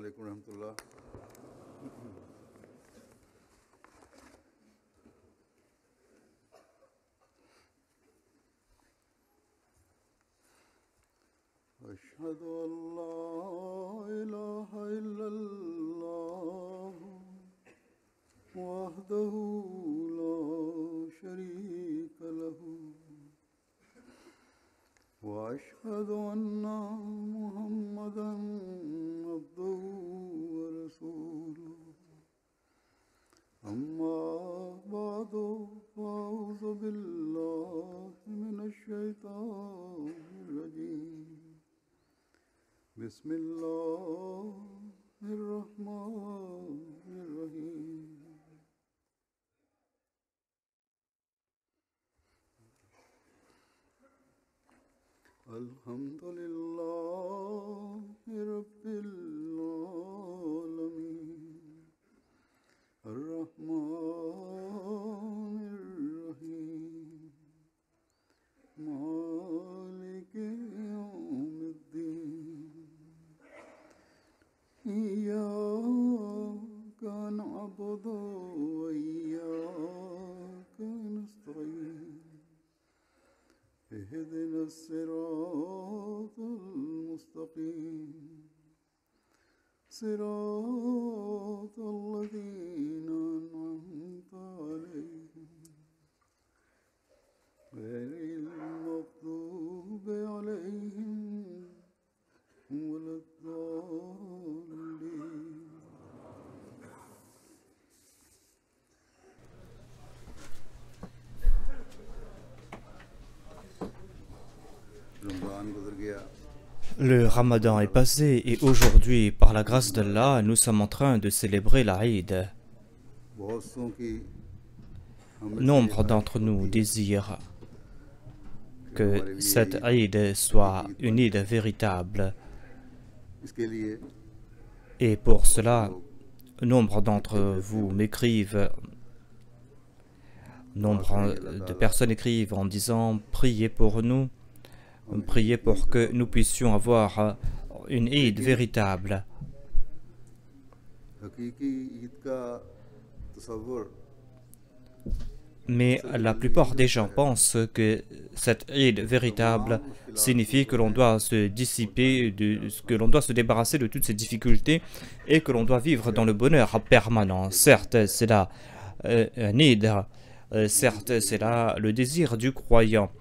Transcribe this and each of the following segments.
عليكم ورحمة الله. أشهد أن لا إله إلا الله وحده لا شريك له وأشهد أن محمدا عبده ورسوله أما بعد فأعوذ بالله من الشيطان الرجيم بسم الله الرحمن الرحيم الحمد لله رب العالمين الرحمن الرحيم مالك يوم الدين إياك نعبد وإياك نستعين اهدنا الصراط المستقيم صراط الذين أنعمت عليهم غير المغضوب عليهم ولا الضالين. Le Ramadan est passé et aujourd'hui, par la grâce d'Allah, nous sommes en train de célébrer l'Aïd. Nombre d'entre nous désirent que cette Aïd soit une Eid véritable. Et pour cela, nombre d'entre vous m'écrivent, nombre de personnes écrivent en disant « Priez pour nous ». Priez pour que nous puissions avoir une Eid véritable. Mais la plupart des gens pensent que cette Eid véritable signifie que l'on doit se dissiper, que l'on doit se débarrasser de toutes ces difficultés et que l'on doit vivre dans le bonheur permanent. Certes, c'est là un Eid, certes, c'est là le désir du croyant.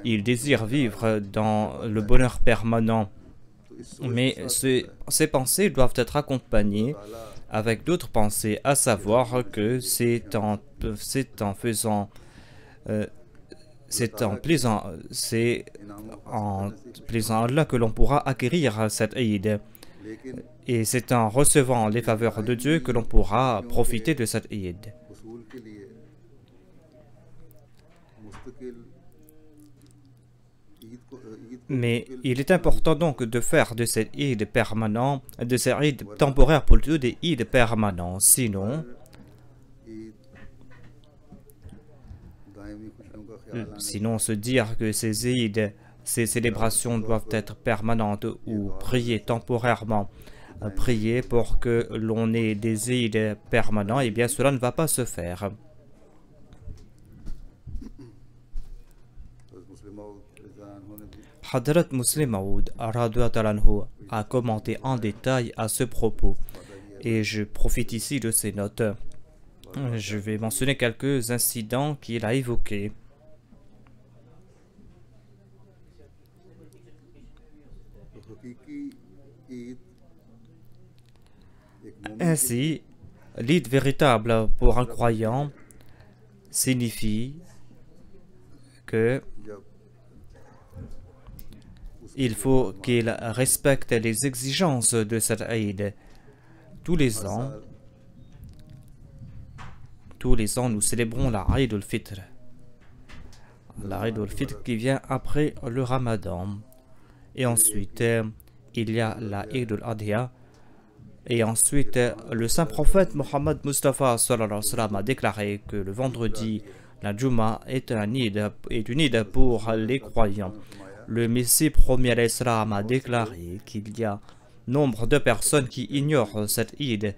Il désire vivre dans le bonheur permanent. Mais ces pensées doivent être accompagnées avec d'autres pensées, à savoir que c'est en plaisant Allah que l'on pourra acquérir cette Eid. Et c'est en recevant les faveurs de Dieu que l'on pourra profiter de cette Eid. Mais il est important donc de faire de cette Eid permanent, de cette Eid temporaire plutôt des Eid permanents. Sinon, se dire que ces Eid, ces célébrations doivent être permanentes ou prier temporairement, prier pour que l'on ait des Eid permanents, eh bien cela ne va pas se faire. Hadrat Muslim Maud a commenté en détail à ce propos et je profite ici de ses notes. Je vais mentionner quelques incidents qu'il a évoqués. Ainsi, l'Eid véritable pour un croyant signifie que il faut qu'il respecte les exigences de cette Eid. Tous les ans, nous célébrons la Eid al-Fitr. La Eid al-Fitr qui vient après le Ramadan. Et ensuite, il y a la Eid al-Adha. Et ensuite, le saint prophète Mohammed Mustafa sallallahu alayhi wa sallam a déclaré que le vendredi, la Juma est une Eid pour les croyants. Le Messie premier alayhi salam a déclaré qu'il y a nombre de personnes qui ignorent cette Eid,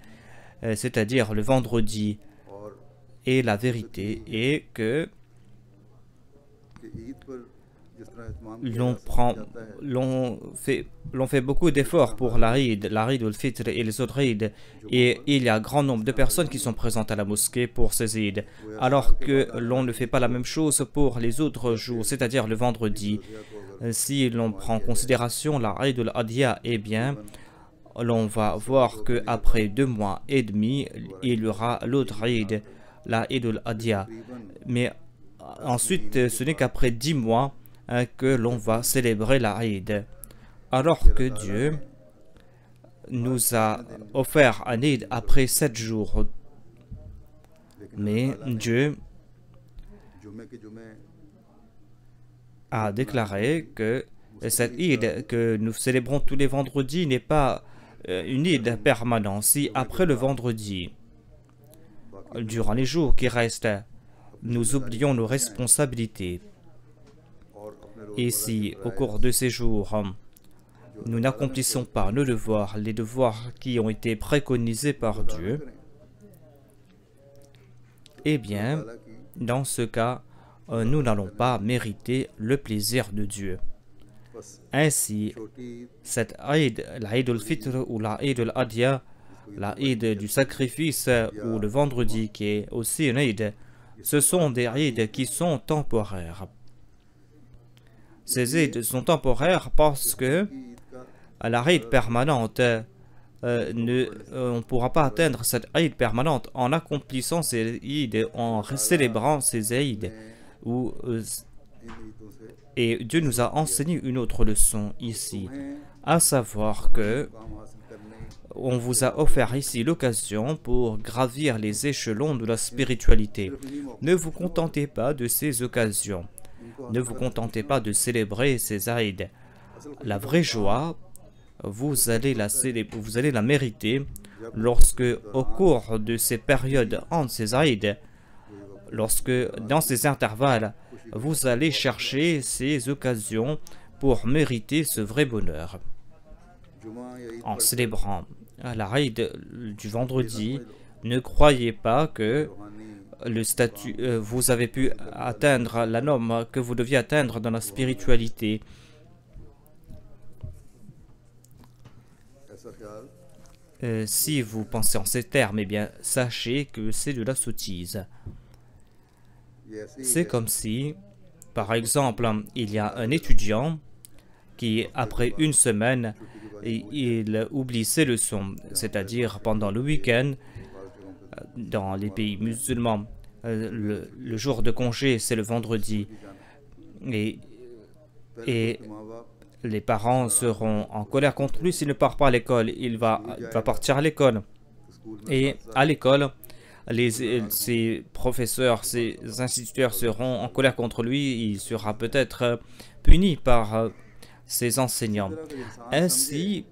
c'est-à-dire le vendredi और et la vérité, et que कि ईद पर जिस तरह इत्माम l'on prend, l'on fait beaucoup d'efforts pour la Eid al-Fitr et les autres Eid, et il y a un grand nombre de personnes qui sont présentes à la mosquée pour ces Eid, alors que l'on ne fait pas la même chose pour les autres jours, c'est-à-dire le vendredi. Si l'on prend en considération la Eid al-Adha, eh bien, l'on va voir qu'après 2 mois et demi, il y aura l'autre Eid, la Eid al-Adha. Mais ensuite, ce n'est qu'après 10 mois que l'on va célébrer la Eid. Alors que Dieu nous a offert un Eid après 7 jours. Mais Dieu जुमे के जुमे a déclaré que cette Eid que nous célébrons tous les vendredis n'est pas une Eid permanente. Si après le vendredi, durant les jours qui restent, nous oublions nos responsabilités, और अपने et si au cours de ces jours, nous n'accomplissons pas nos devoirs, les devoirs qui ont été préconisés par Dieu, eh bien, dans ce cas, nous n'allons pas mériter le plaisir de Dieu. बस Ainsi, छोटी cette Eid, la Eid al-Fitr ou la Eid al-Adha, la Eid du sacrifice ou le vendredi qui est aussi une Eid, ce sont des Eid qui sont temporaires. Ces Eid sont temporaires parce que Eid का à la Eid permanente, on ne pourra pas atteindre cette Eid permanente en accomplissant ces Eid, en célébrant ces Eid. इन ईदों से Et Dieu nous a enseigné une autre leçon ici, तुम्हें à savoir que काम हासिल करने on vous a offert ici l'occasion pour gravir les échelons de la spiritualité. Ne vous contentez pas de ces occasions. Ne vous contentez pas de célébrer ces Eid. La vraie joie, vous allez la mériter lorsque, au cours de ces périodes entre ces Eid, lorsque dans ces intervalles, vous allez chercher ces occasions pour mériter ce vrai bonheur. जुमा या Eid En célébrant la Eid du vendredi, ne croyez pas que रूहानी le statut, vous avez pu atteindre la norme que vous deviez atteindre dans la spiritualité. ऐसा ख्याल Si vous pensez en ces termes, eh bien, sachez que c'est de la sottise. ये ऐसे ही C'est comme si, par exemple, il y a un étudiant qui, après une semaine, il oublie ses leçons, c'est-à-dire pendant le week-end, dans les pays musulmans, le jour de congé, c'est le vendredi, et माँ बाप les parents seront en colère contre lui s'il ne part pas à l'école. Il va partir à l'école. School में Et à l'école, ses professeurs, ses instituteurs seront en colère contre lui. Il sera peut-être puni par ses enseignants. Ainsi,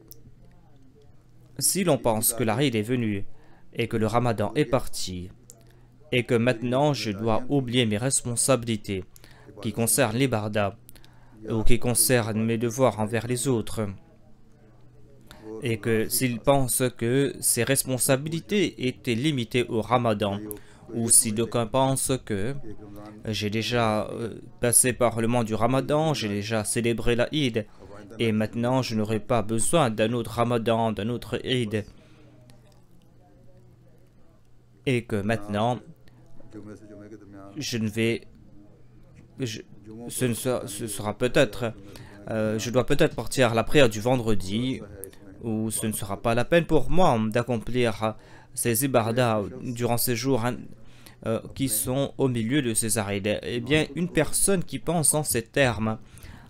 si l'on pense que la Eid est venue et que le Ramadan est parti et que maintenant je dois oublier mes responsabilités qui concernent les bardas ou qui concernent mes devoirs envers les autres, et que s'il pense que ces responsabilités étaient limitées au Ramadan, ou si d'aucuns pensent que j'ai déjà passé par le mois du Ramadan, j'ai déjà célébré la Eid, et maintenant je n'aurai pas besoin d'un autre Ramadan, d'un autre Eid, et que maintenant जुमे से जुमे के दरमियान je ne vais, ce sera peut-être, je dois peut-être partir à la prière du vendredi, ou ce ne sera pas la peine pour moi d'accomplir ces ibadah durant ces jours qui sont au milieu de ces Eid. Eh bien, une personne qui pense en ces termes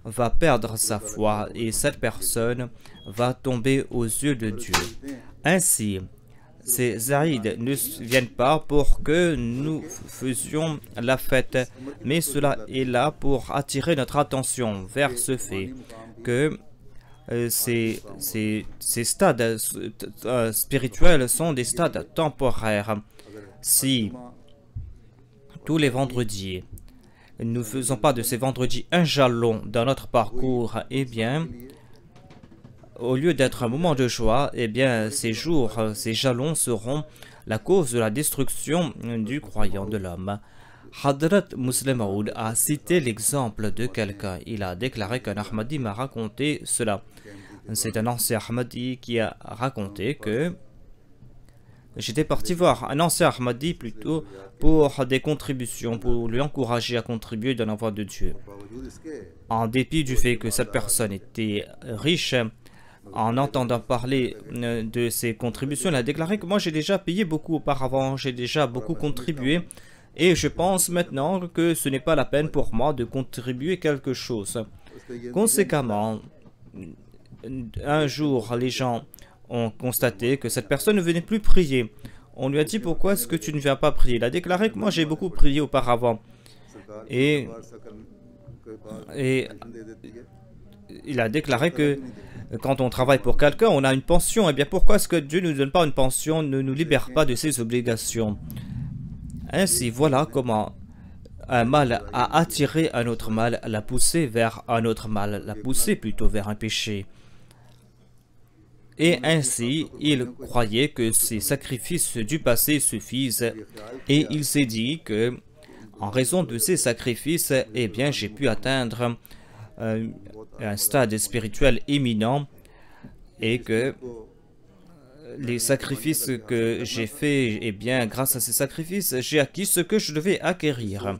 va perdre sa foi et cette personne va tomber aux yeux de Dieu. Ainsi, ces Eid ne viennent pas pour que nous faisions la fête, mais cela est là pour attirer notre attention vers ce fait que ces stades spirituels sont des stades temporaires. Si tous les vendredis, nous ne faisons pas de ces vendredis un jalon dans notre parcours, eh bien, au lieu d'être un moment de joie, eh bien, ces jours, ces jalons seront la cause de la destruction du croyant de l'homme. Hadrat Muslim Maud a cité l'exemple de quelqu'un. Il a déclaré qu'un Ahmadi m'a raconté cela. C'est un ancien Ahmadi qui a raconté que j'étais parti voir un ancien Ahmadi plutôt pour des contributions, pour lui encourager à contribuer dans la voie de Dieu. En dépit du fait que cette personne était riche, en entendant parler de ses contributions, il a déclaré que moi j'ai déjà payé beaucoup auparavant, j'ai déjà beaucoup contribué et je pense maintenant que ce n'est pas la peine pour moi de contribuer quelque chose. Conséquemment, un jour, les gens ont constaté que cette personne ne venait plus prier. On lui a dit pourquoi est-ce que tu ne viens pas prier. Il a déclaré que moi j'ai beaucoup prié auparavant. Et il a déclaré que quand on travaille pour quelqu'un, on a une pension. Eh bien pourquoi est-ce que Dieu ne nous donne pas une pension, ne nous libère pas de ses obligations? Ainsi, voilà comment un mal a attiré un autre mal, l'a poussé vers un autre mal, l'a poussé plutôt vers un péché. Et ainsi, il croyait que ses sacrifices du passé suffisent et il s'est dit que, en raison de ces sacrifices, eh bien, j'ai pu atteindre un stade spirituel éminent et que les sacrifices que j'ai faits, eh bien, grâce à ces sacrifices, j'ai acquis ce que je devais acquérir.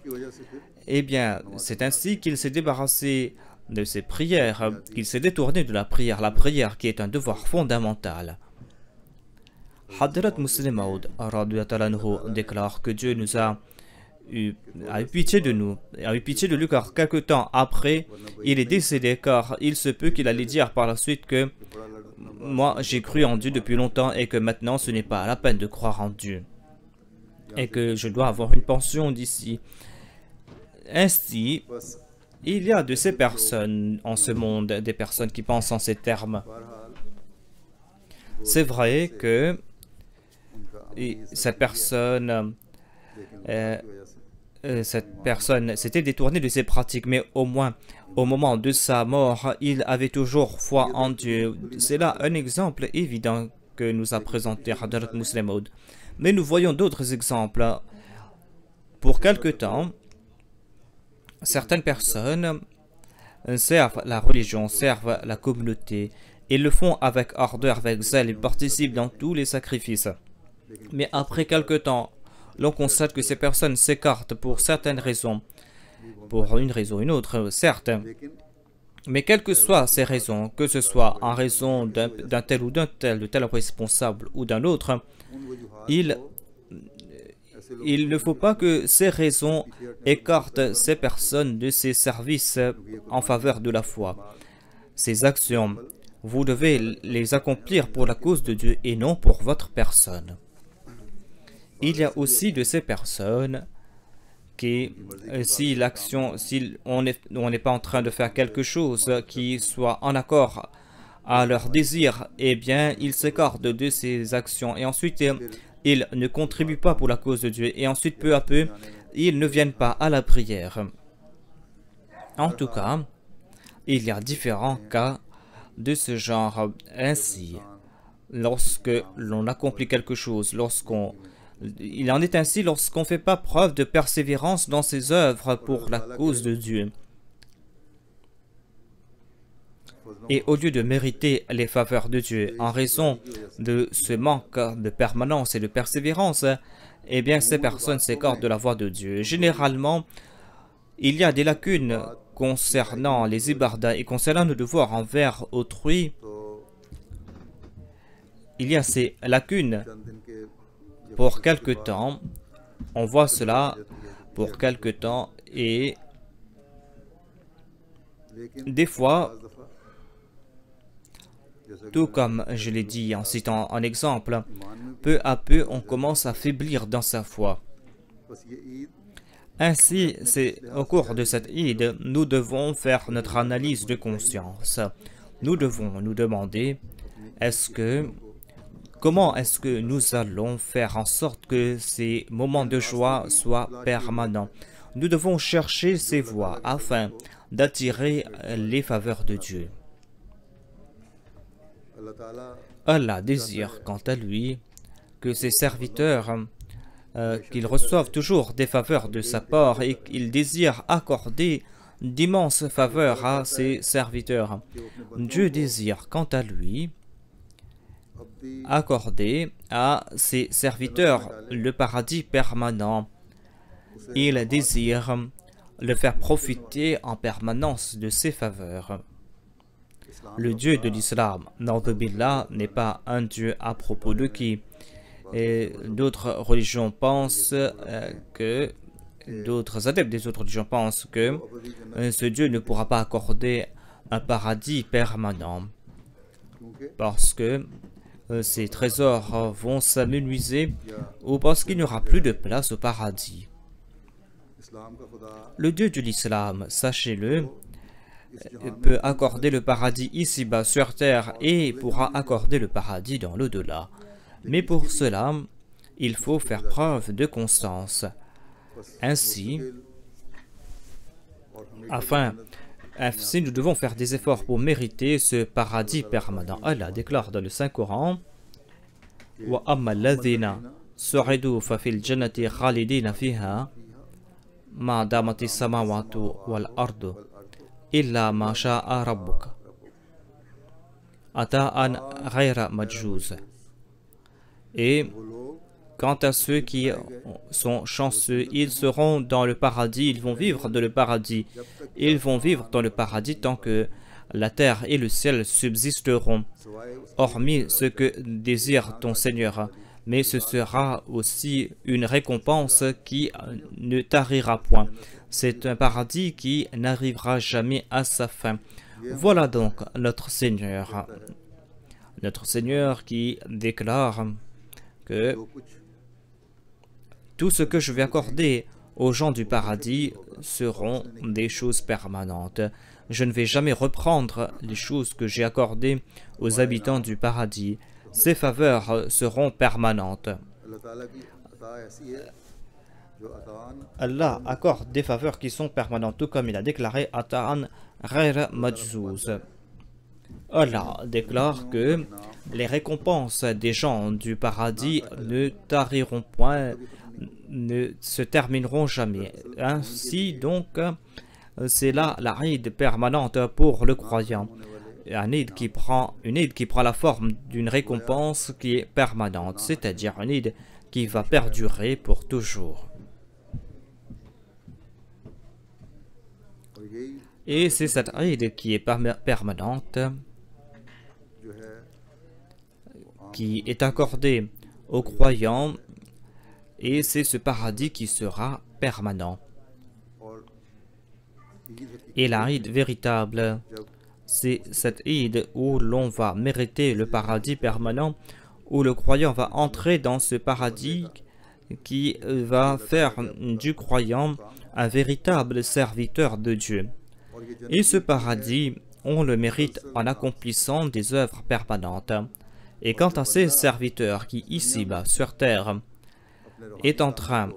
Eh bien, c'est ainsi qu'il s'est débarrassé de ses prières, qu'il s'est détourné de la prière qui est un devoir fondamental. Hadrat Muslim Maud déclare que Dieu nous a eu pitié de nous, a eu pitié de lui car quelque temps après, il est décédé car il se peut qu'il allait dire par la suite que moi j'ai cru en Dieu depuis longtemps et que maintenant ce n'est pas la peine de croire en Dieu et que je dois avoir une pension d'ici. Ainsi, il y a de ces personnes en ce monde, des personnes qui pensent en ces termes. C'est vrai que cette personne s'était détournée de ses pratiques, mais au moins au moment de sa mort, il avait toujours foi en Dieu. C'est là un exemple évident que nous a présenté Hadrat Muslim Maud. Mais nous voyons d'autres exemples. Pour quelque temps, certaines personnes servent la religion, servent la communauté. Ils le font avec ardeur, avec zèle, ils participent dans tous les sacrifices. Mais après quelque temps, l'on constate que ces personnes s'écartent pour certaines raisons. Pour une raison ou une autre, certes. Mais quelles que soient ces raisons, que ce soit en raison d'un tel ou d'un tel, de tel responsable ou d'un autre, il ne faut pas que ces raisons écartent ces personnes de ces services en faveur de la foi. Ces actions, vous devez les accomplir pour la cause de Dieu et non pour votre personne. Il y a aussi de ces personnes qui, si on n'est pas en train de faire quelque chose qui soit en accord à leur désir, eh bien, ils s'écartent de ces actions et ensuite ils ne contribuent pas pour la cause de Dieu et ensuite peu à peu ils ne viennent pas à la prière. En tout cas, il y a différents cas de ce genre. Ainsi, lorsque l'on accomplit quelque chose, il en est ainsi lorsqu'on ne fait pas preuve de persévérance dans ses œuvres pour la cause de Dieu. Et au lieu de mériter les faveurs de Dieu en raison de ce manque de permanence et de persévérance, eh bien ces personnes s'écartent de la voie de Dieu. Généralement, il y a des lacunes concernant les ibadah et concernant nos devoirs envers autrui. Il y a ces lacunes pour quelque temps. On voit cela pour quelque temps et des fois, tout comme je l'ai dit en citant un exemple, peu à peu on commence à faiblir dans sa foi. Ainsi, c'est au cours de cette Eid, nous devons faire notre analyse de conscience. Nous devons nous demander, comment est-ce que nous allons faire en sorte que ces moments de joie soient permanents? Nous devons chercher ces voies afin d'attirer les faveurs de Dieu. अल्लाह ताला Allah désire, quant à lui, que ses serviteurs qu'ils reçoivent toujours des faveurs de sa part et qu'il désire accorder d'immenses faveurs à ses serviteurs. Dieu désire, quant à lui, अपनी accorder à ses serviteurs le paradis permanent. Il désire le faire profiter en permanence de ses faveurs. Le Dieu de l'islam, Na'udhu billah, n'est pas un Dieu à propos de qui. Et d'autres religions pensent que, d'autres adeptes des autres religions pensent que ce Dieu ne pourra pas accorder un paradis permanent क्योंकि parce que ces trésors vont s'amenuiser ou parce qu'il n'y aura plus de place au paradis. इस्लाम का खुदा Le Dieu de l'islam, sachez-le, इस जहां peut accorder le paradis ici-bas sur terre et pourra accorder le paradis dans l'au-delà. Mais pour cela, il faut faire preuve de constance. Ainsi, ainsi nous devons faire des efforts pour mériter ce paradis permanent. Allah déclare dans le Saint-Coran وَأَمَّا الَّذِينَ سُعِدُوا فَفِي الْجَنَّةِ خَالِدِينَ فِيهَا مَا دَامَتِ السَّمَاوَاتُ وَالْأَرْضُ إِلَّا مَا شَاءَ رَبُّكَ عَطَاءً غَيْرَ مَجْجُوزٍ. Et वो लोग quant à ceux qui sont chanceux, ils seront dans le paradis, ils vont vivre dans le paradis. Ils vont vivre dans le paradis tant que la terre et le ciel subsisteront, सवाए उस hormis ce que désire ton Seigneur. Mais ce sera aussi une récompense qui ne tarira point. C'est un paradis qui n'arrivera jamais à sa fin. Voilà donc notre Seigneur. Notre Seigneur qui déclare que जो कुछ tout ce que je vais accorder aux gens du paradis seront des choses permanentes. Je ne vais jamais reprendre les choses que j'ai accordées aux habitants du paradis. Ces faveurs seront permanentes. अल्लाह ताला की अता ऐसी है जो अतान Allah accorde des faveurs qui sont permanentes, tout comme il a déclaré Ata'an ghayra majzouz. Allah déclare que les récompenses des gens du paradis ne tariront point, ne se termineront jamais. Ainsi donc, c'est là la Eid permanente pour le croyant. Une Eid qui prend la forme d'une récompense qui est permanente, c'est-à-dire une Eid qui va perdurer pour toujours. और यही Et c'est cette Eid qui est permanente, जो है qui est accordée aux croyants, et c'est ce paradis qui sera permanent. और Eid Et la Eid véritable, जब c'est cette Eid où l'on va mériter le paradis permanent, où le croyant va entrer dans ce paradis qui va faire du croyant un véritable serviteur de Dieu. और ये जन्नत Et ce paradis, on le mérite en accomplissant des œuvres permanentes. Et quant à ces serviteurs qui, ici-bas, sur terre, अपने est en train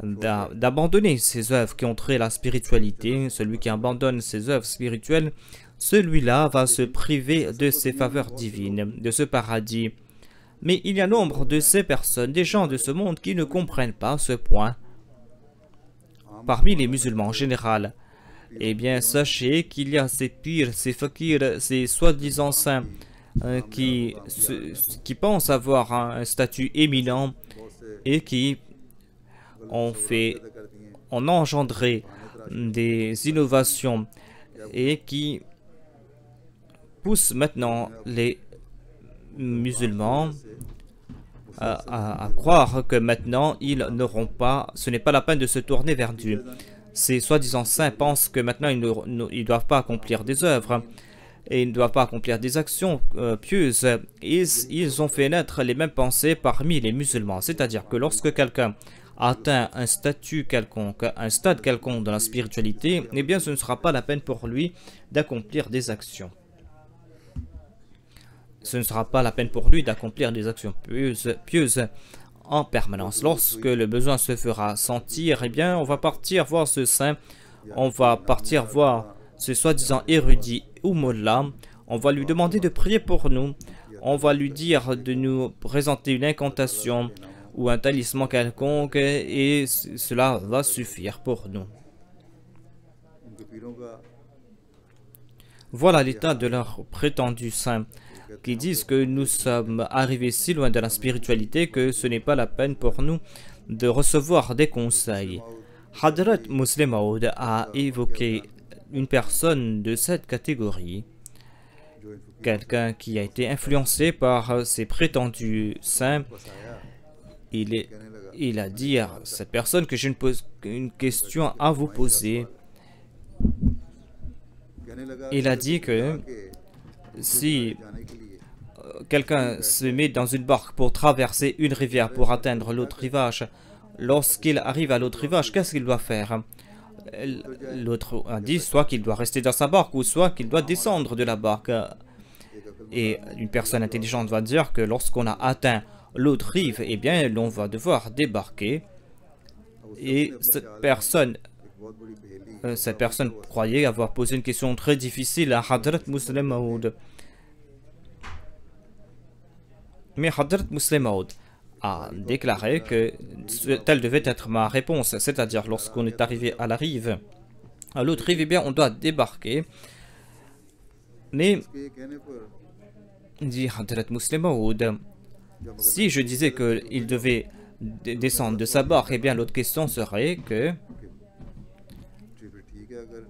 d'abandonner ces œuvres qui ont trait à la spiritualité, celui qui abandonne ces œuvres spirituelles, celui-là va se priver de ces faveurs divines, de ce paradis. Mais il y a nombre de ces personnes, des gens de ce monde qui ne comprennent pas ce point. Parmi les musulmans en général, eh bien, sachez qu'il y a ces pires, ces fakirs, ces soi-disant saints qui pensent avoir un statut éminent बहुत से et qui ont करती हैं ont engendré des innovations et qui poussent maintenant les musulmans à croire que maintenant ils n'auront pas, ce n'est pas la peine de se tourner vers Dieu. Ces soi-disant saints pensent que maintenant ils ne doivent pas accomplir des œuvres et ils ne doivent pas accomplir des actions pieuses. Ils ont fait naître les mêmes pensées parmi les musulmans, c'est-à-dire que lorsque quelqu'un atteint un statut quelconque, un stade quelconque dans la spiritualité, eh bien ce ne sera pas la peine pour lui d'accomplir des actions. Ce ne sera pas la peine pour lui d'accomplir des actions pieuses en permanence. Lorsque le besoin se fera sentir, eh bien on va partir voir ce saint, on va partir voir ce soi-disant érudit ou mollah, on va lui demander de prier pour nous, on va lui dire de nous présenter une incantation ou un talisman quelconque et cela va suffire pour nous. उनके पीरों का Voilà l'état de leurs prétendus saints qui disent que nous sommes arrivés si loin de la spiritualité que ce n'est pas la peine pour nous de recevoir des conseils. Hadrat Muslim Maud a évoqué une personne de cette catégorie, जो इन फकीरों quelqu'un qui a été influencé par ces prétendus saints. के पास आया, कहने लगा Il a dit à cette personne que j'ai une question à vous poser. कहने लगा Il a dit que कि si जाने के लिए quelqu'un se met dans une barque pour traverser une rivière pour atteindre l'autre rivage, lorsqu'il arrive à l'autre rivage, qu'est-ce qu'il doit faire? L'autre a dit soit qu'il doit rester dans sa barque ou soit qu'il doit descendre de la barque. Et une personne intelligente va dire que lorsqu'on a atteint l'autre rive, eh bien, l'on va devoir débarquer. Et cette personne croyait avoir posé une question très difficile à Hadrat Muslim Maud. Mais Hadrat Muslim Maud a déclaré que telle devait être ma réponse, c'est-à-dire lorsqu'on est arrivé à la rive, à l'autre rive, eh bien, on doit débarquer. Mais, के कहने पर dit Hadrat Muslim Maud, si je disais qu'il devait descendre de sa barque, eh bien, l'autre question serait que जी फिर ठीक है, अगर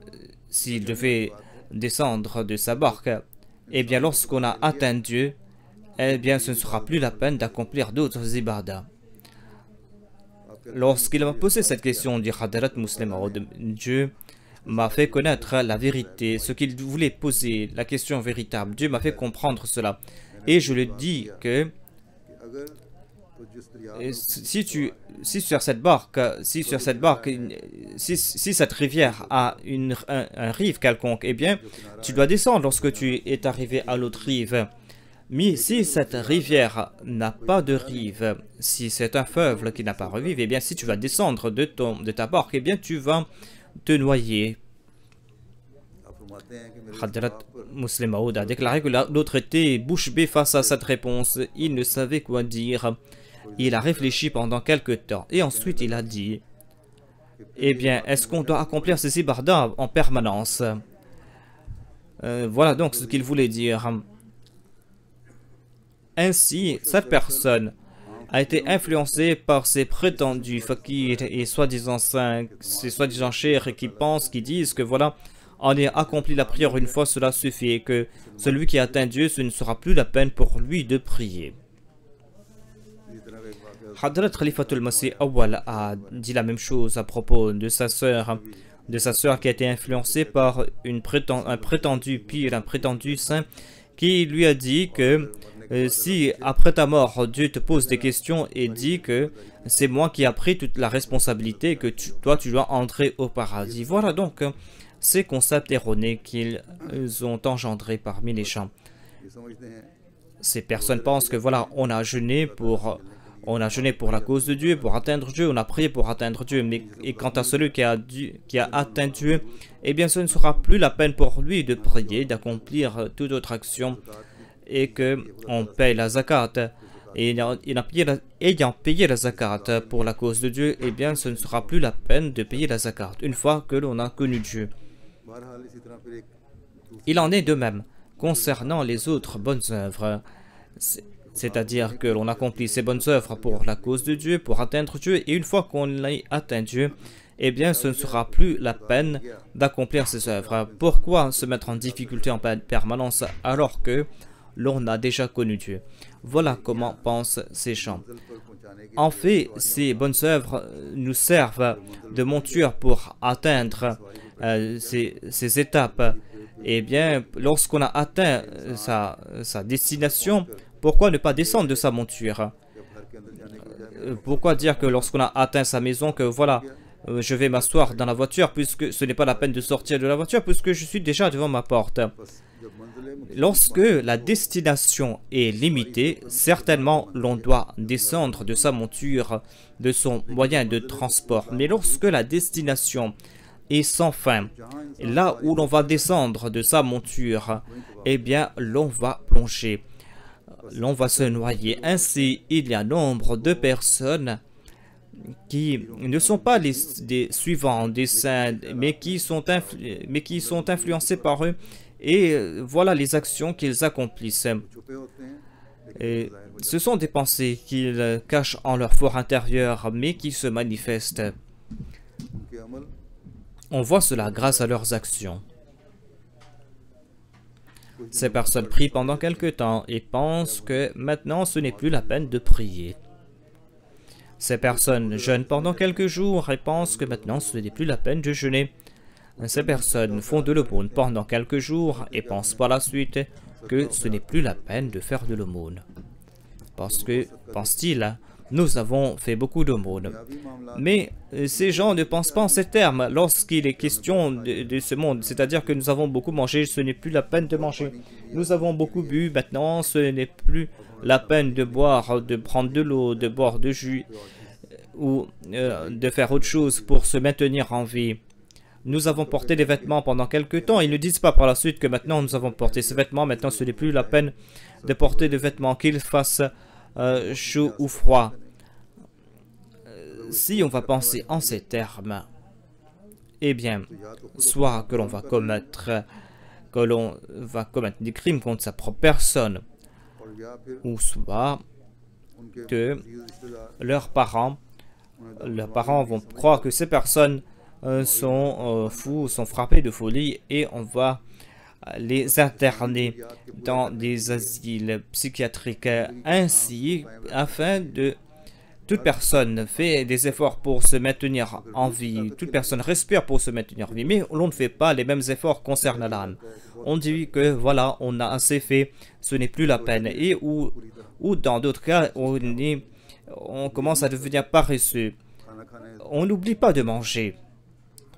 s'il devait descendre de sa barque, eh bien, lorsqu'on a atteint Dieu, eh bien, ce ne sera plus la peine d'accomplir d'autres ibadah. Lorsqu'il m'a posé cette question, dit Hadrat Muslim Maud, Dieu m'a fait connaître la vérité, ce qu'il voulait poser, la question véritable. Dieu m'a fait comprendre cela. Et je lui dis que कि अगर तो जिस दरिया et si sur cette barque, si cette rivière a un rive quelconque, eh bien, tu dois descendre lorsque tu es arrivé à l'autre rive. Mais si cette rivière n'a pas de rive, si c'est un fleuve qui n'a pas de rive, eh bien, si tu vas descendre de ta barque, eh bien, tu vas te noyer. आप फरमाते हैं कि मेरे Hadrat Muslim Maud a déclaré que l'autre était bouche bée face à cette réponse. Il ne savait quoi dire. Il a réfléchi pendant quelque temps et ensuite il a dit: eh bien, est-ce qu'on doit accomplir ces ibadah en permanence? Voilà donc ce qu'il voulait dire. Ainsi, cette personne a été influencée par ces prétendus fakirs et soi-disant saints, ces soi-disant chers qui pensent, qui disent que voilà, on a accompli la prière une fois, cela suffit, et que celui qui atteint Dieu, ce ne sera plus la peine pour lui de prier. इसी तरह का एक वाक़या Hadrat Khalifatul Masih Awwal a dit la même chose à propos de sa sœur qui a été influencée par un prétendu pire, un prétendu saint, qui lui a dit que si après ta mort Dieu te pose des questions et dit que c'est moi qui ai pris toute la responsabilité, que toi tu dois entrer au paradis. Voilà donc ces concepts erronés qu'ils ont engendrés parmi les gens. ये समझते हैं Ces personnes pensent que voilà, on a jeûné pour la cause de Dieu, pour atteindre Dieu, on a prié pour atteindre Dieu, mais et quant à celui qui a atteint Dieu, eh bien ce ne sera plus la peine pour lui de prier, d'accomplir toute autre action, et que on paye la zakat. Et ayant payé la zakat pour la cause de Dieu, eh bien ce ne sera plus la peine de payer la zakat, une fois que l'on a connu Dieu. बहरहाल इसी तरह फिर एक Il en est de même concernant les autres bonnes œuvres. C'est-à-dire que l'on accomplit ces bonnes œuvres pour la cause de Dieu, pour atteindre Dieu, et une fois qu'on a atteint Dieu, eh bien ce ne sera plus la peine d'accomplir ces œuvres. Pourquoi se mettre en difficulté en permanence alors que l'on a déjà connu Dieu? Voilà comment pensent ces gens. पर पहुंचाने के En fait, ces bonnes œuvres nous servent de monture pour atteindre ces étapes. Eh bien, lorsqu'on a atteint sa destination, pourquoi ne pas descendre de sa monture? जब घर के अंदर जाने के बजाय Pourquoi dire que lorsqu'on a atteint sa maison, que voilà, je vais m'asseoir dans la voiture, puisque ce n'est pas la peine de sortir de la voiture, puisque je suis déjà devant ma porte? बस जब मंजिल Lorsque la destination est limitée, certainement l'on doit descendre de sa monture, de son moyen de transport. Mais lorsque la destination est sans fin, là où l'on va descendre de sa monture, eh bien l'on va plonger. l'on va se noyer. Ainsi, il y a nombre de personnes qui ne sont pas des suivants des saints, mais qui sont influencés par eux. Et voilà les actions qu'ils accomplissent. Et ce sont des pensées qu'ils cachent en leur fort intérieur, mais qui se manifestent. On voit cela grâce à leurs actions. Ces personnes prient pendant quelque temps et pensent que maintenant ce n'est plus la peine de prier. Ces personnes jeûnent pendant quelques jours et pensent que maintenant ce n'est plus la peine de jeûner. Ces personnes font de l'aumône pendant quelques jours et pensent par la suite que ce n'est plus la peine de faire de l'aumône. Parce que, pense-t-il, nous avons fait beaucoup d'aumônes. Mais ces gens ne pensent pas en ces termes lorsqu'il est question de ce monde. C'est-à-dire que nous avons beaucoup mangé, ce n'est plus la peine de manger. Nous avons beaucoup bu, maintenant ce n'est plus la peine de boire, de prendre de l'eau, de boire de jus ou de faire autre chose pour se maintenir en vie. Nous avons porté des vêtements pendant quelque temps. Ils ne disent pas par la suite que maintenant nous avons porté ces vêtements. Maintenant ce n'est plus la peine de porter des vêtements, qu'ils fassent chaud ou froid. Si on va penser en ces termes, eh bien, soit que l'on va commettre des crimes contre sa propre personne, ou soit que leurs parents vont croire que ces personnes sont fous, sont frappés de folie, et on va les interner dans des asiles psychiatriques. Ainsi, afin de... Toute personne fait des efforts pour se maintenir en vie, toute personne respire pour se maintenir en vie, mais l'on ne fait pas les mêmes efforts concernant l'âme. On dit que voilà, on a assez fait, ce n'est plus la peine. Et ou dans d'autres cas, on commence à devenir paresseux. On n'oublie pas de manger,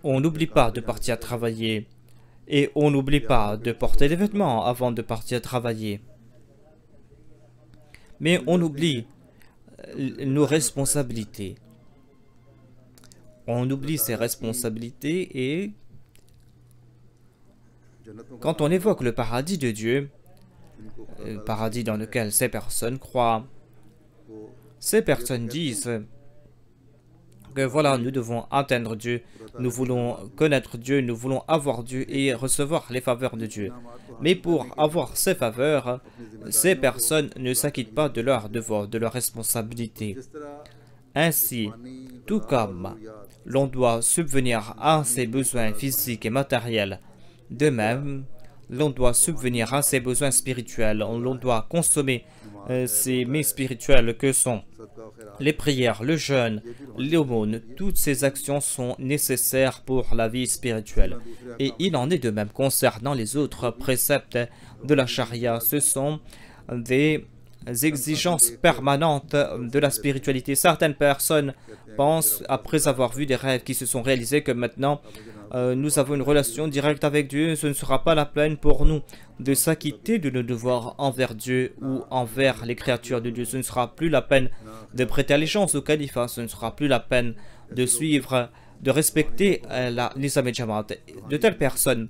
on n'oublie pas de partir travailler, et on n'oublie pas de porter des vêtements avant de partir travailler. Mais on oublie nos responsabilités. On oublie ces responsabilités et quand on évoque le paradis de Dieu, le paradis dans lequel ces personnes croient, ces personnes disent que voilà, nous devons atteindre Dieu, nous voulons connaître Dieu, nous voulons avoir Dieu et recevoir les faveurs de Dieu. Mais pour avoir ces faveurs, ces personnes ne s'acquittent pas de leurs devoirs, de leurs responsabilités. Ainsi, tout comme l'on doit subvenir à ses besoins physiques et matériels, de même, l'on doit subvenir à ses besoins spirituels, l'on doit consommer ces mets spirituels que sont les prières, le jeûne, l'aumône. Toutes ces actions sont nécessaires pour la vie spirituelle. Et il en est de même concernant les autres préceptes de la charia. Ce sont des exigences permanentes de la spiritualité. Certaines personnes pensent, après avoir vu des rêves qui se sont réalisés, que maintenant nous avons une relation directe avec Dieu. Ce ne sera pas la peine pour nous de s'acquitter de nos devoirs envers Dieu ou envers les créatures de Dieu. Ce ne sera plus la peine de prêter allégeance au califat. Ce ne sera plus la peine de suivre, de respecter l'Islam et Jamaat. De telles personnes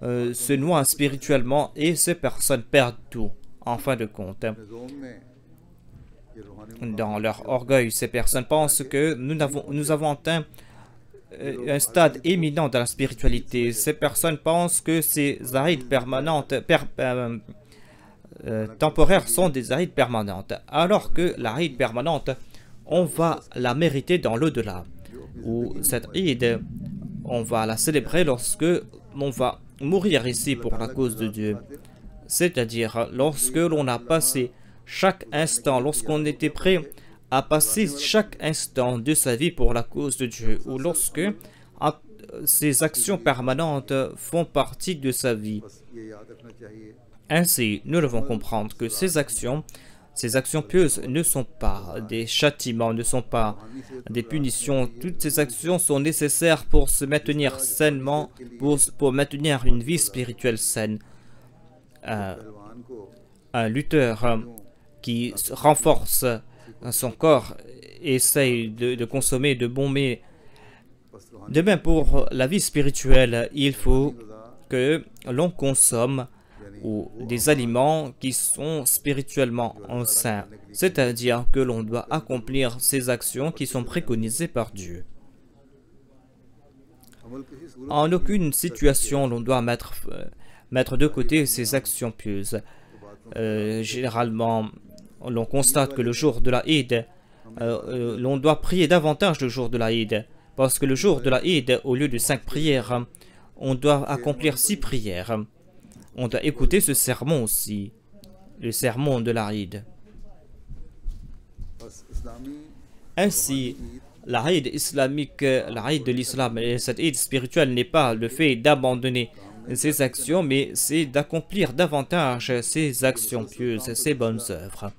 se noient spirituellement et ces personnes perdent tout. En fin de compte, dans leur orgueil, ces personnes pensent que nous avons atteint un stade éminent dans la spiritualité. Ces personnes pensent que ces arides permanentes, temporaires sont des arides permanentes, alors que l'aride permanente, on va la mériter dans l'au-delà. Ou cette ride, on va la célébrer lorsque on va mourir ici pour la cause de Dieu. C'est-à-dire lorsque l'on a passé chaque instant, lorsqu'on était prêt à passer chaque instant de sa vie pour la cause de Dieu, ou lorsque ces actions permanentes font partie de sa vie. Ainsi, nous devons comprendre que ces actions pieuses ne sont pas des châtiments, ne sont pas des punitions. Toutes ces actions sont nécessaires pour se maintenir sainement, pour maintenir une vie spirituelle saine. Un lutteur qui renforce son corps essaye de consommer de bons mets. De même pour la vie spirituelle, il faut que l'on consomme ou des aliments qui sont spirituellement sains, c'est-à-dire que l'on doit accomplir ces actions qui sont préconisées par Dieu. En aucune situation l'on doit mettre de côté ces actions pieuses. Généralement, l'on constate que le jour de la Eid, l'on doit prier davantage le jour de la Eid, parce que le jour de la Eid, au lieu de 5 prières, on doit accomplir 6 prières. On doit écouter ce sermon aussi, le sermon de la Eid. Ainsi, la Eid islamique, la Eid de l'islam, et cette Eid spirituelle n'est pas le fait d'abandonner ses actions, mais c'est d'accomplir davantage ses actions pieuses, ses bonnes œuvres.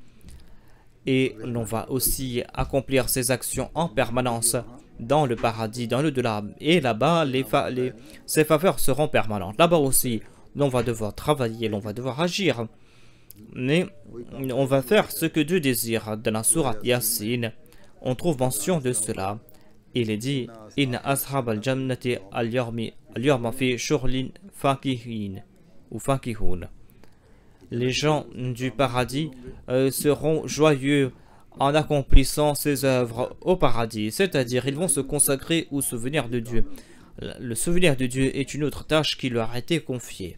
Et l'on va aussi accomplir ces actions en permanence dans le paradis, dans l'au-delà. Et là-bas, ces faveurs seront permanentes. Là-bas aussi, l'on va devoir travailler, l'on va devoir agir. Mais on va faire ce que Dieu désire. Dans la sourate Yasin, on trouve mention de cela. Il est dit « Inna ashab al-jannati al-yawma fi shughlin fakihin » ou fakihun. Les gens du paradis seront joyeux en accomplissant ses œuvres au paradis, c'est-à-dire ils vont se consacrer au souvenir de Dieu. Le souvenir de Dieu est une autre tâche qui leur a été confiée.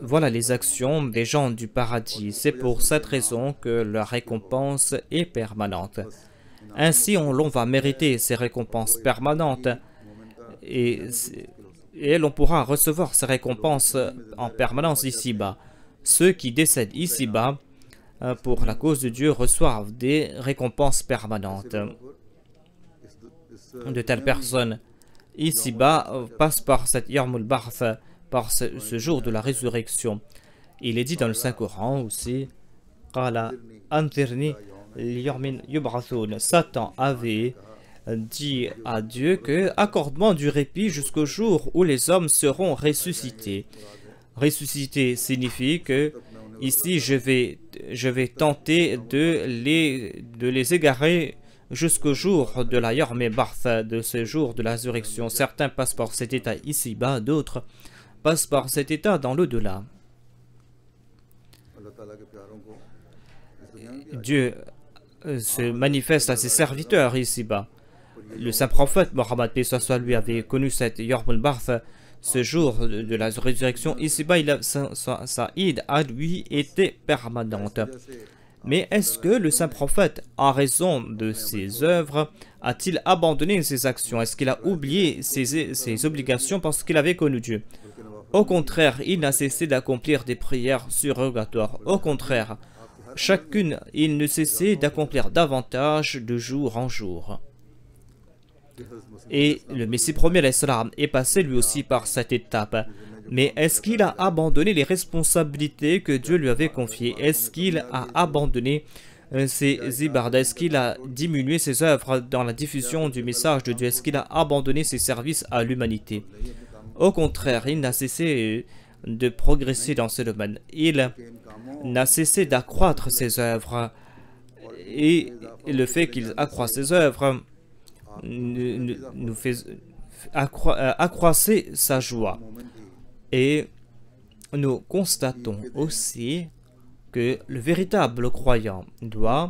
Voilà les actions des gens du paradis. C'est pour cette raison que leur récompense est permanente. Ainsi, l'on va mériter ces récompenses permanentes et l'on pourra recevoir ces récompenses en permanence ici-bas. Ceux qui décèdent ici-bas pour la cause de Dieu reçoivent des récompenses permanentes. De telles personnes ici-bas passent par cette Yarmul Barth, par ce jour de la résurrection. Il est dit dans le Saint-Coran aussi, Satan avait dit à Dieu que accorde-moi du répit jusqu'au jour où les hommes seront ressuscités. Ressusciter signifie que ici je vais tenter de les égarer jusqu'au jour de la Yarmul Barth, de ce jour de la résurrection. Certains passent par cet état ici-bas, d'autres passent par cet état dans l'au-delà. Dieu se manifeste à ses serviteurs ici-bas. Le saint prophète Mohammed lui avait connu cette Yarmul Barth, ce jour de la résurrection. Ici-bas, sa Eid à lui était permanente. Mais est-ce que le saint prophète, en raison de ses œuvres, a-t-il abandonné ses actions? Est-ce qu'il a oublié ses obligations parce qu'il avait connu Dieu? Au contraire, il n'a cessé d'accomplir des prières surrogatoires. Au contraire, chacune, il ne cessait d'accomplir davantage de jour en jour. Et le Messie premier est passé lui aussi par cette étape. Mais est-ce qu'il a abandonné les responsabilités que Dieu lui avait confiées? Est-ce qu'il a abandonné ses ibadah? Est-ce qu'il a diminué ses œuvres dans la diffusion du message de Dieu? Est-ce qu'il a abandonné ses services à l'humanité? Au contraire, il n'a cessé de progresser dans ce domaine. Il n'a cessé d'accroître ses œuvres. Et le fait qu'il accroisse ses œuvres nous fait accroisser sa joie. Et nous constatons aussi que le véritable croyant doit,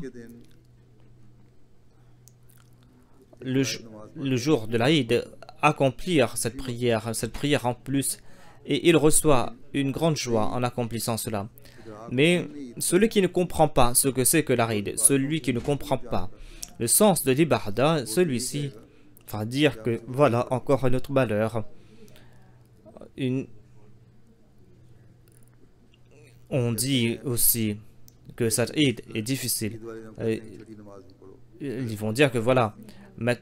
le jour de l'Aïd, accomplir cette prière en plus, et il reçoit une grande joie en accomplissant cela. Mais celui qui ne comprend pas ce que c'est que l'Aïd, celui qui ne comprend pas le sens de l'ibadah, celui-ci va dire que voilà encore un autre malheur. On dit aussi que cette Eid est difficile. Ils vont dire que voilà,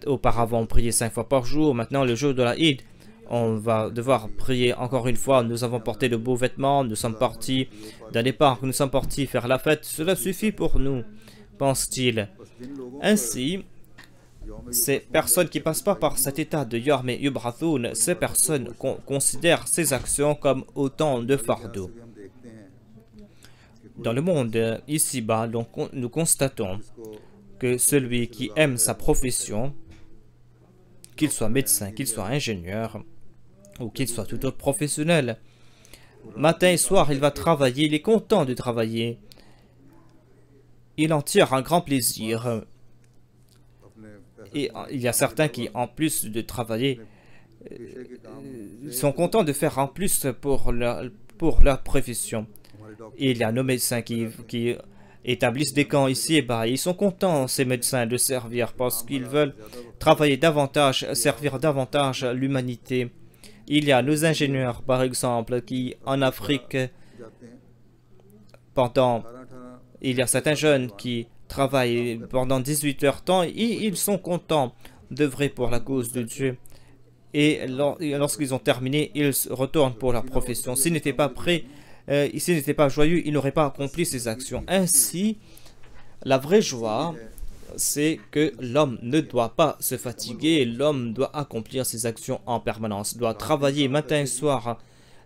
auparavant on priait 5 fois par jour, maintenant le jour de la Eid, on va devoir prier encore une fois. Nous avons porté de beaux vêtements, nous sommes partis d'un départ, nous sommes partis faire la fête, cela suffit pour nous, pense-t-il. Ainsi, ces personnes qui ne passent pas par cet état de Yarmul Yubrathun, ces personnes considèrent ces actions comme autant de fardeaux. Dans le monde ici-bas, nous constatons que celui qui aime sa profession, qu'il soit médecin, qu'il soit ingénieur, ou qu'il soit tout autre professionnel. Matin et soir, il va travailler, il est content de travailler. Il en tire un grand plaisir. Et il y a certains qui, en plus de travailler, sont contents de faire en plus pour leur profession. Et il y a nos médecins qui établissent des camps ici et bas. Ils sont contents, ces médecins, de servir parce qu'ils veulent travailler davantage, servir davantage l'humanité. Il y a nos ingénieurs, par exemple, qui, en Afrique, il y a certains jeunes qui travaillent pendant 18 heures temps et ils sont contents d'œuvrer pour la cause de Dieu. Et lorsqu'ils ont terminé, ils retournent pour leur profession. S'ils n'étaient pas prêts, s'ils n'étaient pas joyeux, ils n'auraient pas accompli ces actions. Ainsi, la vraie joie, c'est que l'homme ne doit pas se fatiguer, l'homme doit accomplir ses actions en permanence, doit travailler matin et soir,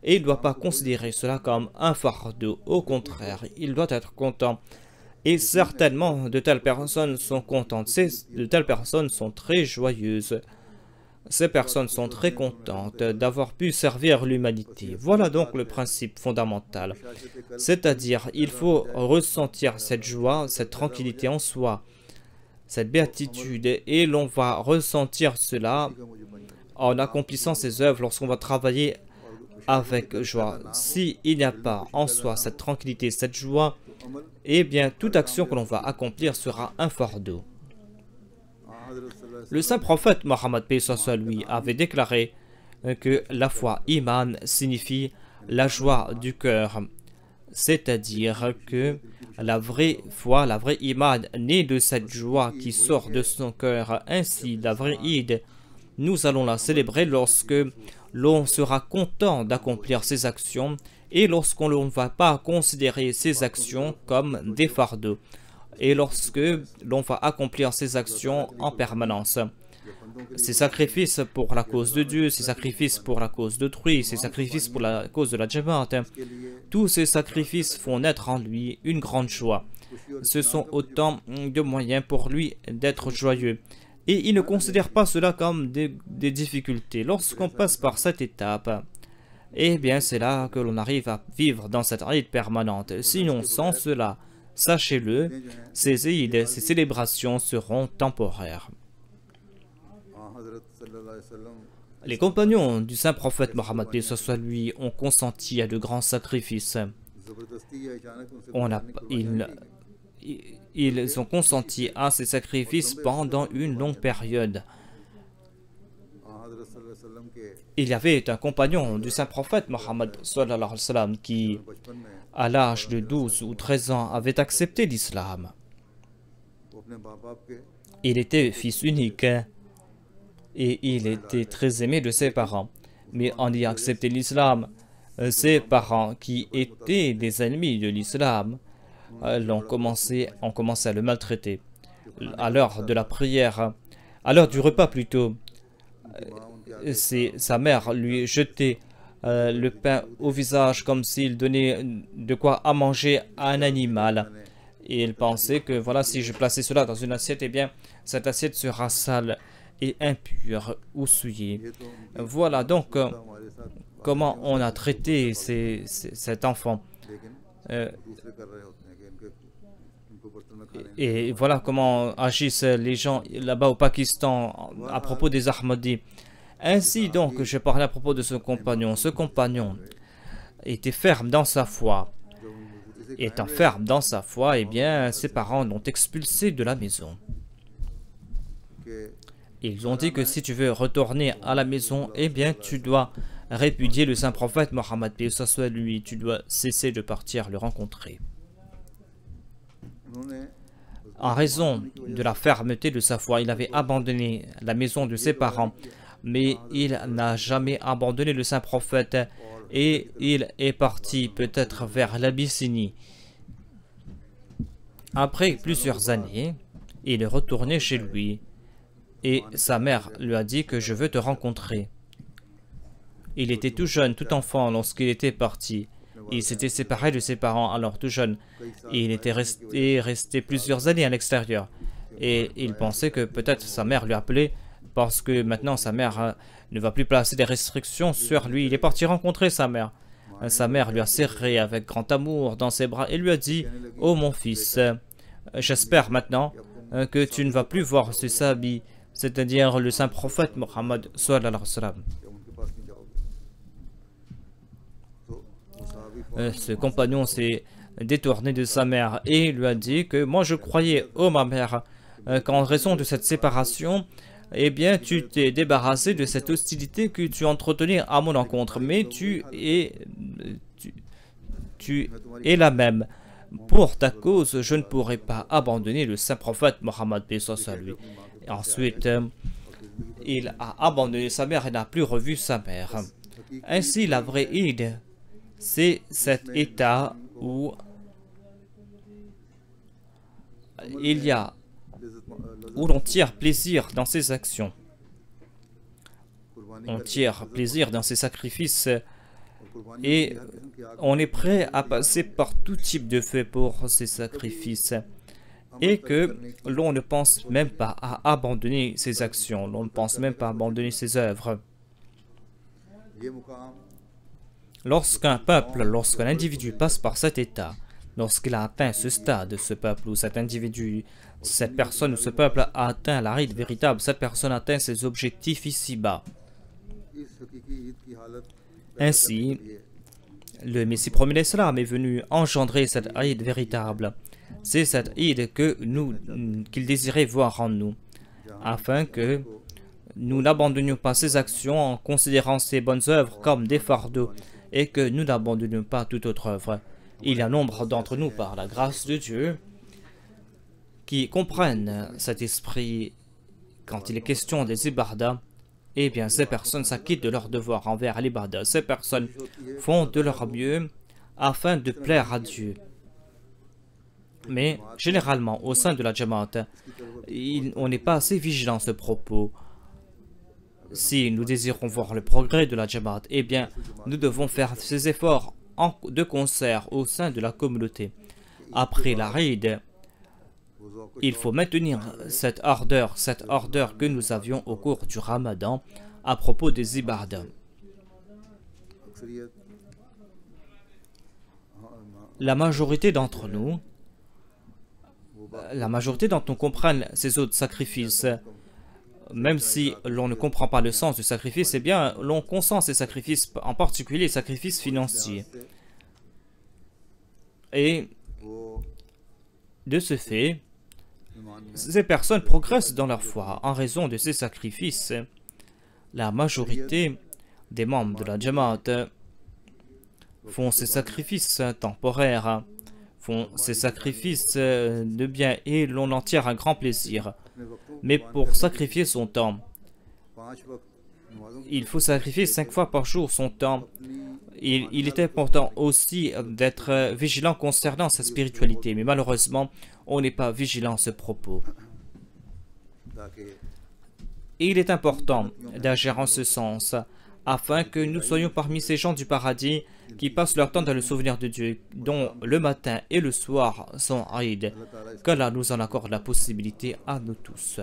et il ne doit pas considérer cela comme un fardeau. Au contraire, il doit être content. Et certainement, de telles personnes sont contentes, de telles personnes sont très joyeuses. Ces personnes sont très contentes d'avoir pu servir l'humanité. Voilà donc le principe fondamental. C'est-à-dire, il faut ressentir cette joie, cette tranquillité en soi, cette béatitude, et l'on va ressentir cela en accomplissant ses œuvres lorsqu'on va travailler avec joie. S'il n'y a pas en soi cette tranquillité, cette joie, eh bien, toute action que l'on va accomplir sera un fardeau. Le saint prophète Mohammed paix soit lui avait déclaré que la foi iman signifie la joie du cœur. C'est-à-dire que la vraie foi, la vraie iman naît de cette joie qui sort de son cœur. Ainsi, la vraie Eid, nous allons la célébrer lorsque l'on sera content d'accomplir ses actions et lorsqu'on ne va pas considérer ces actions comme des fardeaux et lorsque l'on va accomplir ces actions en permanence. Ces sacrifices pour la cause de Dieu, ces sacrifices pour la cause d'autrui, ces sacrifices pour la cause de la Jamaat, tous ces sacrifices font naître en lui une grande joie. Ce sont autant de moyens pour lui d'être joyeux. Et il ne considère pas cela comme des difficultés. Lorsqu'on passe par cette étape, eh bien c'est là que l'on arrive à vivre dans cette Eid permanente. Sinon, sans cela, sachez-le, ces Eid, ces célébrations seront temporaires. Les compagnons du saint prophète Mohammed lui ont consenti à de grands sacrifices. Ils ont consenti à ces sacrifices pendant une longue période. Il y avait un compagnon du saint prophète Mohammed qui, à l'âge de 12 ou 13 ans, avait accepté l'islam. Il était fils unique et il était très aimé de ses parents. Mais en ayant accepté l'islam, ses parents, qui étaient des ennemis de l'islam, ont commencé à le maltraiter. À l'heure de la prière, à l'heure du repas plutôt, sa mère lui jetait le pain au visage comme s'il donnait de quoi à manger à un animal. Et il pensait que voilà, si je plaçais cela dans une assiette, eh bien, cette assiette sera sale et impure ou souillée. Voilà donc comment on a traité cet enfant. Et voilà comment agissent les gens là-bas au Pakistan à propos des Ahmadis. Ainsi donc, je parlais à propos de ce compagnon. Ce compagnon était ferme dans sa foi. Étant ferme dans sa foi, eh bien, ses parents l'ont expulsé de la maison. Ils ont dit que si tu veux retourner à la maison, eh bien, tu dois répudier le saint prophète Mohammed, que ce soit lui, tu dois cesser de partir le rencontrer. En raison de la fermeté de sa foi, il avait abandonné la maison de ses parents, mais il n'a jamais abandonné le saint prophète et il est parti peut-être vers l'Abyssinie. Après plusieurs années, il est retourné chez lui et sa mère lui a dit que je veux te rencontrer. Il était tout jeune, tout enfant lorsqu'il était parti. Il s'était séparé de ses parents alors tout jeune. Et il était resté plusieurs années à l'extérieur. Et il pensait que peut-être sa mère lui appelait parce que maintenant sa mère ne va plus placer des restrictions sur lui. Il est parti rencontrer sa mère. Sa mère lui a serré avec grand amour dans ses bras et lui a dit: oh mon fils, j'espère maintenant que tu ne vas plus voir ce sahabi, c'est-à-dire le saint prophète Mohammed sallallahu alayhi wa sallam. कि उनके पास नहीं जाओगे। तो वो सहाबी Ce compagnon s'est détourné de sa mère et lui a dit que moi je croyais, oh ma mère, qu'en raison de cette séparation, eh bien tu t'es débarrassé de cette hostilité que tu entretenais à mon encontre, mais tu es la même. Pour ta cause, je ne pourrai pas abandonner le saint prophète Mohammed paix soit lui. Et ensuite, il a abandonné sa mère et n'a plus revu sa mère. Ainsi, la vraie Eid, c'est cet état où il y a, où l'on tire plaisir dans ses actions. On tire plaisir dans ses sacrifices et on est prêt à passer par tout type de feu pour ces sacrifices. Et que l'on ne pense même pas à abandonner ses actions, l'on ne pense même pas à abandonner ses œuvres. ये मुकाम Lorsqu'un peuple, lorsqu'un individu passe par cet état, lorsqu'il a atteint ce stade, ce peuple ou cet individu, cette personne ou ce peuple a atteint la ride véritable, cette personne atteint ses objectifs ici-bas. इस हकीकी ईद की हालत Ainsi, le Messie promis l'Islam est venu engendrer cette Eid véritable. C'est cette Eid qu'il désirait voir en nous, afin que nous n'abandonnions pas ses actions en considérant ses bonnes œuvres comme des fardeaux et que nous n'abandonnions pas toute autre œuvre. Il y a nombre d'entre nous, par la grâce de Dieu, qui comprennent cet esprit quand il est question des ibadah. Eh bien, ces personnes s'acquittent de leur devoir envers l'ibadah. Ces personnes font de leur mieux afin de plaire à Dieu. Mais généralement, au sein de la Jamaat, on n'est pas assez vigilant à ce propos. Si nous désirons voir le progrès de la Jamaat, eh bien, nous devons faire ces efforts de concert au sein de la communauté. Après la Eid, il faut maintenir cette ardeur que nous avions au cours du Ramadan à propos des ibadah. अक्सरियत La majorité d'entre nous comprennent ces autres sacrifices. Même si l'on ne comprend pas le sens du sacrifice, eh bien, l'on consent ces sacrifices, en particulier les sacrifices financiers. Et वो de ce fait, ईमान में ces personnes progressent dans leur foi en raison de ces sacrifices. La majorité des membres de la Jamaat font ces sacrifices temporaires, font ces sacrifices de bien et l'on en tire un grand plaisir. अपने वक्तों Mais pour sacrifier son temps, 5 वक्त नमाजों की il faut sacrifier 5 fois par jour son temps. Il est important aussi d'être vigilant concernant sa spiritualité, mais malheureusement, on n'est pas vigilant à ce propos. ताकि Et il est important d'agir en ce sens, afin que nous soyons parmi ces gens du paradis qui passent leur temps dans le souvenir de Dieu, dont le matin et le soir sont Eid. अल्लाह ताला इस Qu'Allah nous en accorde la possibilité à nous tous.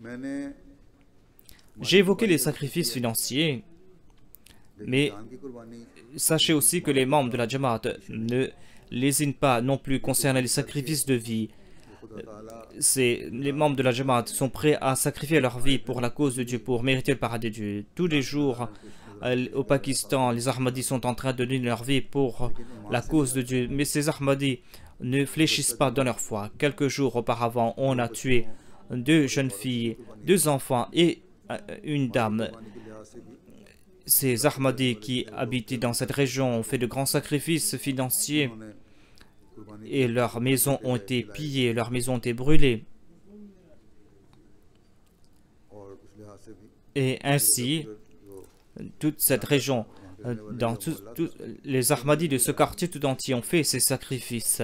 मैंने J'ai évoqué les sacrifices financiers, mais जान की कुर्बानी sachez aussi que les membres de la Jamaat ne lésinent pas non plus concernant les sacrifices de vie. खुदा ताला Les membres de la Jamaat sont prêts à sacrifier leur vie pour la cause de Dieu, pour mériter le paradis de Dieu. Tous les jours, au Pakistan, les Ahmadis sont en train de donner leur vie pour la cause de Dieu. Mais ces Ahmadis ne fléchissent pas dans leur foi. Quelques jours auparavant, on a tué 2 jeunes filles, 2 enfants et une dame. कुर्बानी के लिहाज से भी Ces Ahmadis qui habitaient dans cette région ont fait de grands sacrifices financiers उन्होंने कुर्बानी et leurs maisons ont été pillées, leurs maisons ont été brûlées. और उस लिहाज से भी Et ainsi, जो toute cette région, dans tous les Ahmadis de ce quartier tout entier ont fait ces sacrifices.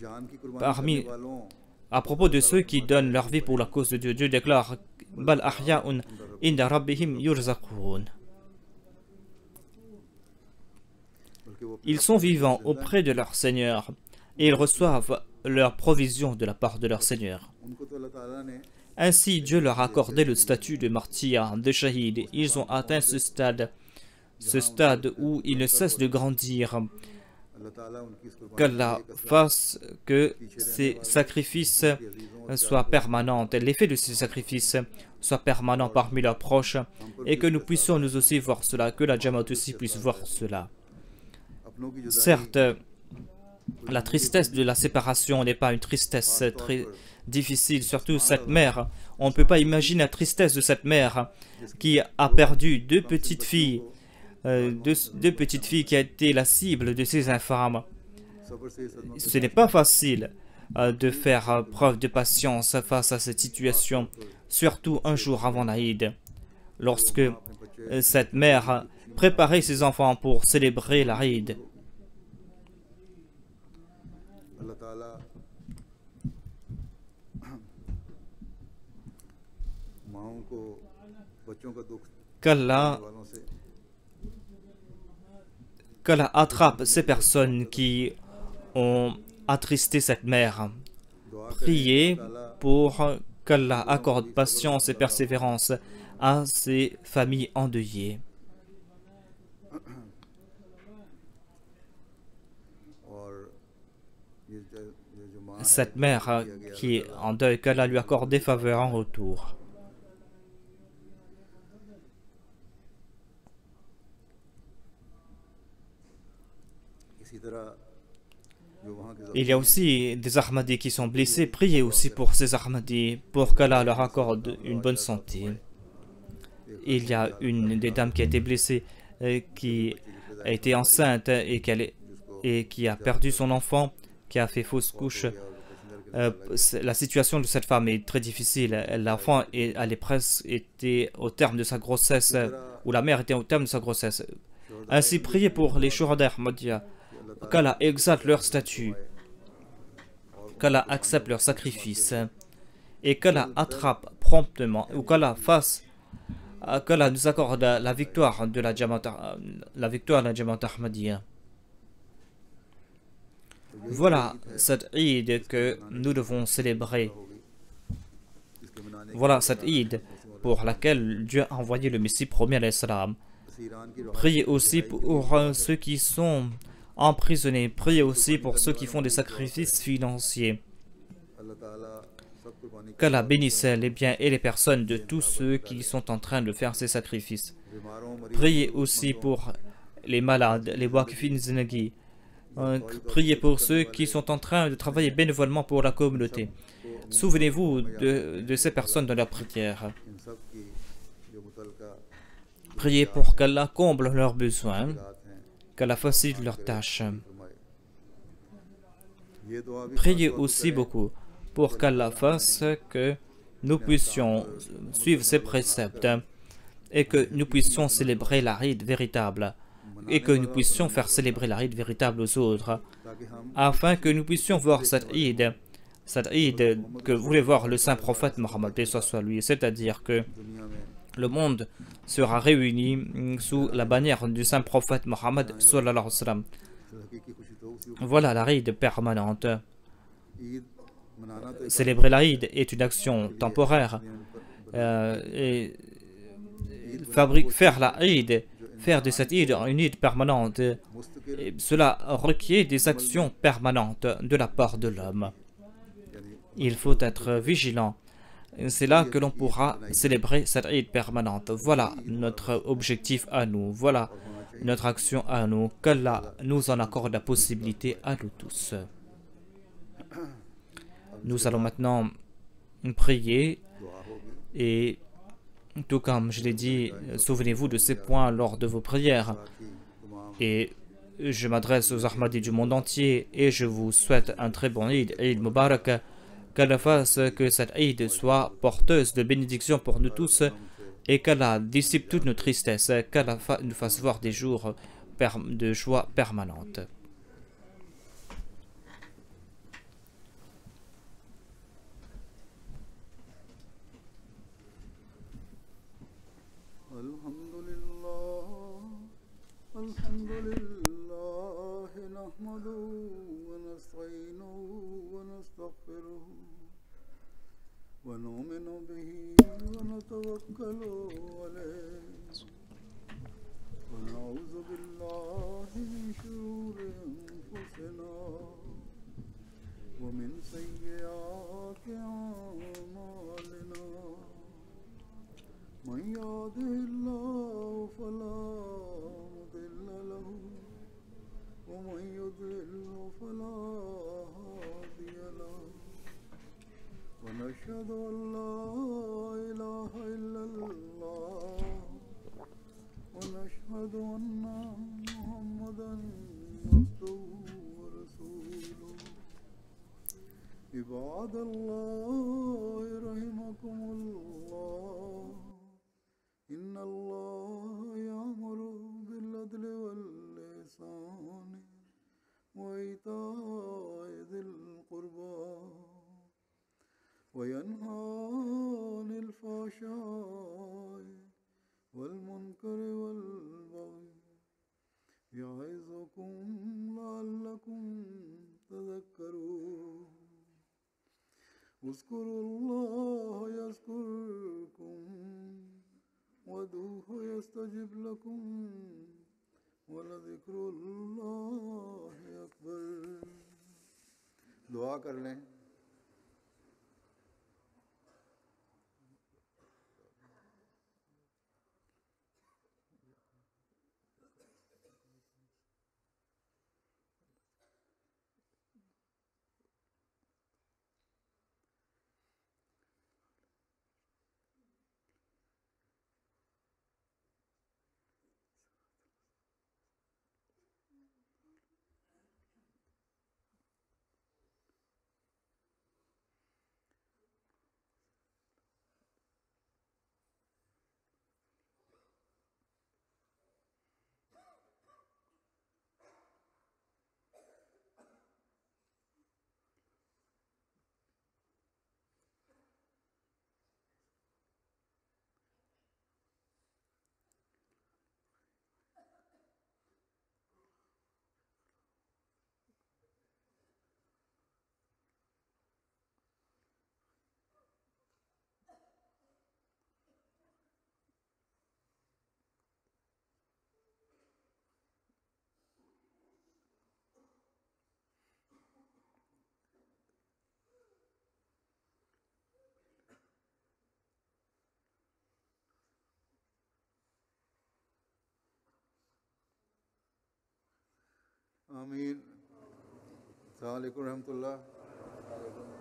जान की कुर्बानी Parmi, करने वालों à propos de ceux qui donnent leur vie pour la cause de Dieu, Dieu déclare Bal ahya'un inda rabbihim yurzaqun. बल्कि वो Ils sont vivants auprès de leur Seigneur et ils reçoivent leur provision de la part de leur Seigneur. उनको तो अल्लाह ताला ने Ainsi, Dieu leur a accordé le statut de martyrs, de shahid. Ils ont atteint ce stade où ils ne cessent de grandir. Qu'Allah fasse que ces sacrifices soient permanents, l'effet de ces sacrifices soit permanent parmi leurs proches, et que nous puissions nous aussi voir cela, que la Jamaat aussi puisse voir cela. Certes, la tristesse de la séparation n'est pas une tristesse très difficile, surtout cette mère. On ne peut pas imaginer la tristesse de cette mère qui a perdu deux petites filles qui a été la cible de ces infâmes. Ce n'est pas facile de faire preuve de patience face à cette situation, surtout un jour avant l'Aïd, lorsque cette mère préparait ses enfants pour célébrer l'Aïd. Qu'Allah attrape ces personnes qui ont attristé cette mère. Priez pour qu'Allah accorde patience et persévérance à ces familles endeuillées. Cette mère qui est en deuil, qu'Allah lui accorde des faveurs en retour. Il y a aussi des Ahmadis qui sont blessés. Priez aussi pour ces Ahmadis, pour qu'Allah leur accorde une bonne santé. Il y a une des dames qui a été blessée, qui a été enceinte et qui a perdu son enfant, qui a fait fausse couche. La situation de cette femme est très difficile. L'enfant était au terme de sa grossesse, ou la mère était au terme de sa grossesse. Ainsi, priez pour les Shuhada Ahmadiyya, qu'Allah exalte leur statut, qu'Allah accepte leur sacrifice, et qu'Allah attrape promptement, ou qu'Allah nous accorde la victoire de la Jamaat Ahmadiyya. Voilà cette Eid que nous devons célébrer. Voilà cette Eid pour laquelle Dieu a envoyé le Messie promis alayhi salam. Priez aussi pour ceux qui sont emprisonnés. Priez aussi pour ceux qui font des sacrifices financiers. Qu'Allah bénisse les biens et les personnes de tous ceux qui sont en train de faire ces sacrifices. Priez aussi pour les malades, les Waqfin Zinagi. Priez pour ceux qui sont en train de travailler bénévolement pour la communauté. Souvenez-vous de ces personnes dans leur prière. Priez pour qu'Allah comble leurs besoins, qu'Allah facilite leurs tâches. Priez aussi beaucoup pour qu'Allah fasse que nous puissions suivre ses préceptes et que nous puissions célébrer la Eid véritable et que nous puissions faire célébrer la Eid véritable aux autres afin que nous puissions voir cette Eid que voulait voir le saint prophète Mohammed, paix soit lui, c'est-à-dire que le monde sera réuni sous la bannière du saint prophète Mohammed sallallahu alayhi wa sallam. Voilà la Eid permanente. Célébrer la Eid est une action temporaire. Et faire la Eid, faire de cette Eid une Eid permanente, cela requiert des actions permanentes de la part de l'homme. Il faut être vigilant. C'est là que l'on pourra célébrer cette Eid permanente. Voilà notre objectif à nous. Voilà notre action à nous. Qu'Allah nous en accorde la possibilité à nous tous. Nous allons maintenant prier et tout comme je l'ai dit, souvenez-vous de ces points lors de vos prières. Et je m'adresse aux Ahmadis du monde entier et je vous souhaite un très bon Eid, Eid Mubarak. Qu'Allah fasse que cette Eid soit porteuse de bénédiction pour nous tous et qu'Allah dissipe toutes nos tristesses, qu'Allah nous fasse voir des jours de joie permanente. ونؤمن به توكلوا عليه ونعوذ بالله من شرور أنفسنا ومن سيئات أعمالنا من يهده الله فلا مضل له ومن يضلل فلا هادي له ونشهد أن لا إله إلا الله ونشهد أن محمدا عبده ورسوله عباد الله رحمكم الله إن الله يأمر بالعدل والإحسان وإيتاء ذي القربى وينهى عن الفحشاء والمنكر والبغي يعظكم لعلكم تذكرون اذكروا الله يذكركم وادعوه يستجب لكم ولذكر الله أكبر दुआ कर लें आमीन। अस्सलाम वालेकुम रहमतुल्लाह।